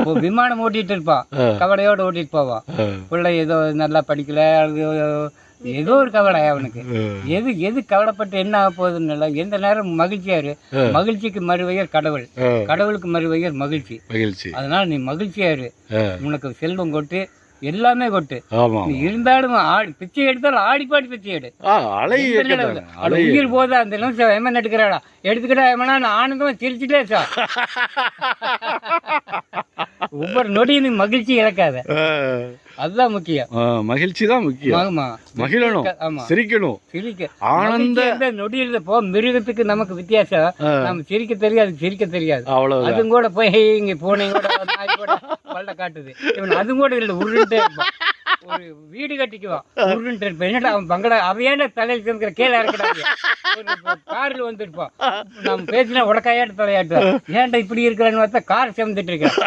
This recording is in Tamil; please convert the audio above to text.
இப்போ விமானம் ஓட்டிட்டு இருப்பான், கவலையோட ஓட்டிட்டு போவான். பிள்ளை ஏதோ நல்லா படிக்கல, அது ஏதோ ஒரு கவலை அவனுக்கு. எது எது கவலைப்பட்டு என்ன ஆக போகுதுன்னு இல்லை. எந்த நேரம் மகிழ்ச்சியாரு. மகிழ்ச்சிக்கு மறுவையர் கடவுள், கடவுளுக்கு மறுவையர் மகிழ்ச்சி. அதனால நீ மகிழ்ச்சியாரு. உனக்கு செல்வம் கொட்டு, எல்லாமே கொட்டு. நீ இருந்தாலும் பிச்சை எடுத்தாலும் ஆடி பாடி பிச்சை எடு. உயிர் போதா அந்த நிமிஷம் எமன் எடுக்கிறாடா, எடுத்துக்கிட்டா எமனா ஆனந்தமா சிரிச்சுட்டே சார். ஒவ்வொரு நொடியும் நீ மகிழ்ச்சி இழக்காத, அதுதான் முக்கியம். மகிழ்ச்சி தான் முக்கியம். ஆமா, மகிழணும், சிரிக்கணும், சிரிக்க. ஆனந்த நொடியில் போ. மிருகத்துக்கு நமக்கு வித்தியாசம், நம்ம சிரிக்க தெரியாது, சிரிக்க தெரியாது. அதுவும் கூட போய் இங்க போனீங்க கூட நாய் கூட பல்ல காட்டுது. இவன் அதுவும் கூட இல்லை, உருண்டுட்டே இருப்பான். ஒரு வீடு கட்டிக்குவான், உருண்டுட்டு இருப்பான். என்னடா அவன் பங்களா அவையான தலையில் சேர்ந்துக்கிற கீழே இறக்கிறாங்க. காரில் வந்துருப்பான், நம்ம பேசினா உடக்காயாட்டு தலையாட்டு. ஏன்டா இப்படி இருக்கிறான்னு பார்த்தா கார் சேர்ந்துட்டு இருக்கான்.